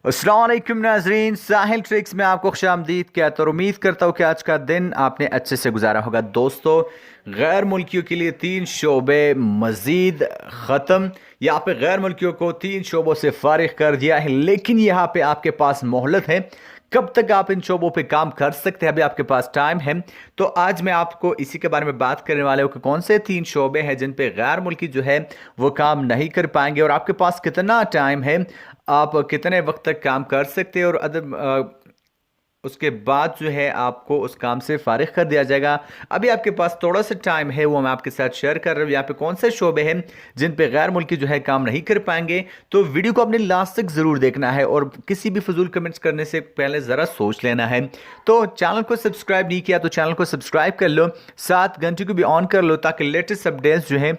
अस्सलाम वालेकुम नाजरीन, साहिल ट्रिक्स में आपको खुशामदीद कहता हूं। उम्मीद करता हूं कि आज का दिन आपने अच्छे से गुजारा होगा। दोस्तों, गैर मुल्कियों के लिए 3 शोबे मजीद ख़त्म। यहाँ पे गैर मुल्कियों को 3 शोबों से फारिग कर दिया है, लेकिन यहाँ पे आपके पास मोहलत है। कब तक आप इन शोबों पे काम कर सकते हैं, अभी आपके पास टाइम है। तो आज मैं आपको इसी के बारे में बात करने वाले हूँ कि कौन से 3 शोबे हैं जिन पे गैर मुल्की जो है वो काम नहीं कर पाएंगे और आपके पास कितना टाइम है, आप कितने वक्त तक काम कर सकते हैं और उसके बाद जो है आपको उस काम से फारिग कर दिया जाएगा। अभी आपके पास थोड़ा सा टाइम है, वो मैं आपके साथ शेयर कर रहा हूँ। यहाँ पे कौन से शोबे हैं जिन पे गैर मुल्की जो है काम नहीं कर पाएंगे। तो वीडियो को अपने लास्ट तक जरूर देखना है और किसी भी फजूल कमेंट्स करने से पहले ज़रा सोच लेना है। तो चैनल को सब्सक्राइब नहीं किया तो चैनल को सब्सक्राइब कर लो, साथ घंटे को भी ऑन कर लो ताकि लेटेस्ट अपडेट्स जो है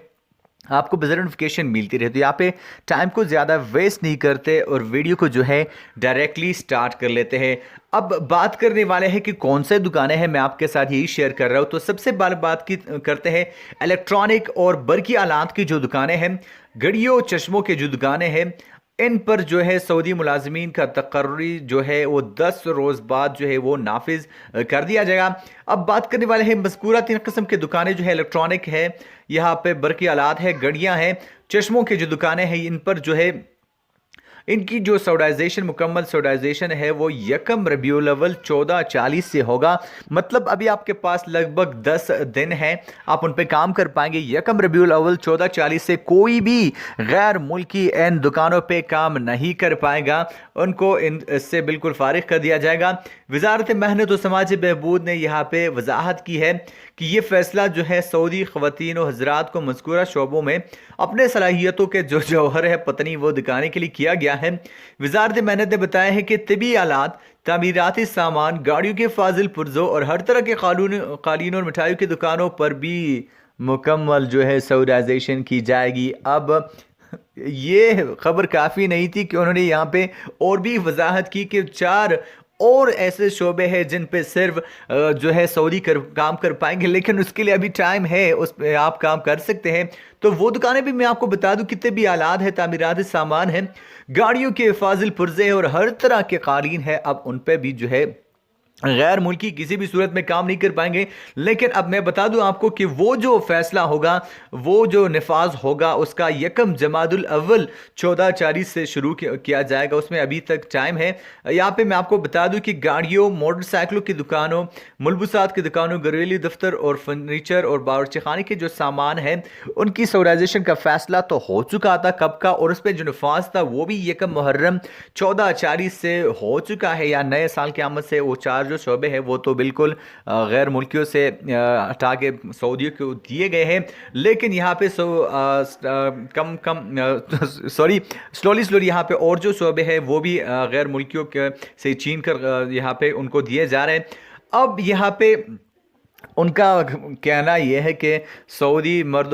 आपको बज़र नोटिफिकेशन मिलती रहे। तो यहाँ पे टाइम को ज़्यादा वेस्ट नहीं करते और वीडियो को जो है डायरेक्टली स्टार्ट कर लेते हैं। अब बात करने वाले हैं कि कौन से दुकानें हैं, मैं आपके साथ यही शेयर कर रहा हूँ। तो सबसे पहले बात की करते हैं इलेक्ट्रॉनिक और बरकी आलात की जो दुकानें हैं, घड़ियों चश्मों की जो दुकानें हैं, इन पर जो है सऊदी मुलाजमीन का तकर्री जो है वो 10 रोज़ बाद जो है वो नाफिज कर दिया जाएगा। अब बात करने वाले हैं मज़कूरा 3 किस्म की दुकानें जो है इलेक्ट्रॉनिक है, यहाँ पे बरकी आलात है, घड़ियाँ हैं, चश्मों की जो दुकानें हैं, इन पर जो है इनकी जो सॉडाइजेशन मुकम्मल सॉडाइजेशन है वो 1 रबीउल अव्वल 1440 से होगा। मतलब अभी आपके पास लगभग 10 दिन हैं, आप उन पे काम कर पाएंगे। 1 रबीउल अव्वल 1440 से कोई भी गैर मुल्की इन दुकानों पे काम नहीं कर पाएगा, उनको इससे बिल्कुल फारिग कर दिया जाएगा। वजारत मेहनत और समाजी बहबूद ने यहाँ पे वजाहत की है कि ये फैसला जो है सऊदी ख़वातीन और हजरात को मज़कूरा शोबों में अपने सलाहियतों के जो जौहर है पत्नी वो दिखाने के लिए किया गया है। वजारत मेहनत ने बताया है कि तिबी आलात, तामीराती सामान, गाड़ियों के फाजिल पुर्जों और हर तरह के कालीन और मिठाइयों की दुकानों पर भी मुकम्मल जो है सॉडाइजेशन की जाएगी। अब ये खबर काफ़ी नहीं थी कि उन्होंने यहाँ पे और भी वजाहत की कि 4 और ऐसे शोबे हैं जिन पे सिर्फ जो है सऊदी काम कर पाएंगे, लेकिन उसके लिए अभी टाइम है, उस पे आप काम कर सकते हैं। तो वो दुकानें भी मैं आपको बता दूं, कितने भी आलात है, तामीराती सामान है, गाड़ियों के फाजिल पुर्जे और हर तरह के कालीन है, अब उन पे भी जो है गैर मुल्की किसी भी सूरत में काम नहीं कर पाएंगे। लेकिन अब मैं बता दूं आपको कि वो जो फैसला होगा, वो जो नफाज होगा, उसका 1 जमादुल अव्वल 1440 से शुरू किया जाएगा। उसमें अभी तक टाइम है। यहाँ पे मैं आपको बता दूं कि गाड़ियों, मोटरसाइकिलों की दुकानों, मुलबुसात की दुकानों, घरेलू दफ्तर और फर्नीचर और बावर्ची खाने के जो सामान है, उनकी सॉडाइजेशन का फैसला तो हो चुका था कब का, और उस पर जो नफाज था वो भी 1 मुहर्रम 1440 से हो चुका है, या नए साल की आमद से वो 4 जो शोबे हैं वो तो बिल्कुल गैर मुल्कियों से हटा के सऊदियों को दिए गए हैं। लेकिन यहाँ पे स्लोली यहाँ पे और जो शोबे हैं वो भी गैर मुल्कियों के से छीन कर यहाँ पे उनको दिए जा रहे हैं। अब यहाँ पे उनका कहना यह है कि सऊदी मर्द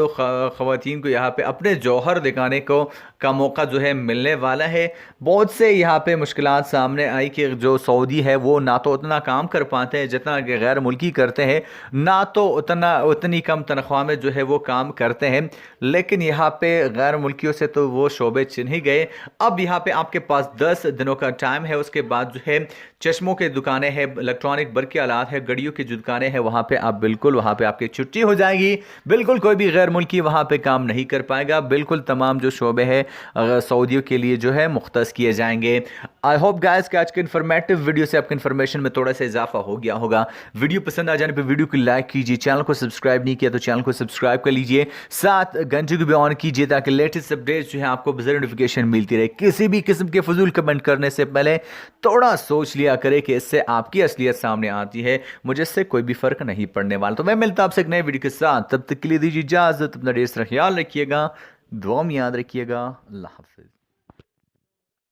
ख़वातीन को यहाँ पे अपने जौहर दिखाने को का मौका जो है मिलने वाला है। बहुत से यहाँ पे मुश्किलात सामने आई कि जो सऊदी है वो ना तो उतना काम कर पाते हैं जितना कि गैर मुल्की करते हैं, ना तो उतनी कम तनख्वाह में जो है वो काम करते हैं। लेकिन यहाँ पे गैर मुल्कियों से तो वो शोबे चिन्ह ही गए। अब यहाँ पे आपके पास 10 दिनों का टाइम है। उसके बाद जो है चश्मों के दुकानें हैं, इलेक्ट्रॉनिक बरकी आलात है, घड़ियों की जो दुकानें हैं, वहाँ पे आप बिल्कुल वहाँ पे आपकी छुट्टी हो जाएगी। बिल्कुल कोई भी गैर मुल्की वहाँ पे काम नहीं कर पाएगा। बिल्कुल तमाम जो शोबे हैं सऊदियों के लिए जो है मुख्तस किए जाएंगे। आई होप गाइस कि आज के इन्फॉर्मेटिव वीडियो से आपके इन्फॉर्मेशन में थोड़ा सा इजाफा हो गया होगा। वीडियो पसंद आ जाने पर वीडियो को लाइक कीजिए, चैनल को सब्सक्राइब नहीं किया तो चैनल को सब्सक्राइब कर लीजिए, साथ घंटे को भी ऑन कीजिए ताकि लेटेस्ट अपडेट्स जो है आपको बज़र नोटिफिकेशन मिलती रहे। किसी भी किस्म के फजूल कमेंट करने से पहले थोड़ा सोच लिया करें कि इससे आपकी असलियत सामने आती है, मुझे इससे कोई भी फर्क नहीं पड़ने वाला। तो मैं मिलता आपसे एक नए वीडियो के साथ, तब तक के लिए दीजिए इजाजत, अपना ढेर सारा ख्याल रखिएगा, दुआ में याद रखिएगा। अल्लाह हाफिज।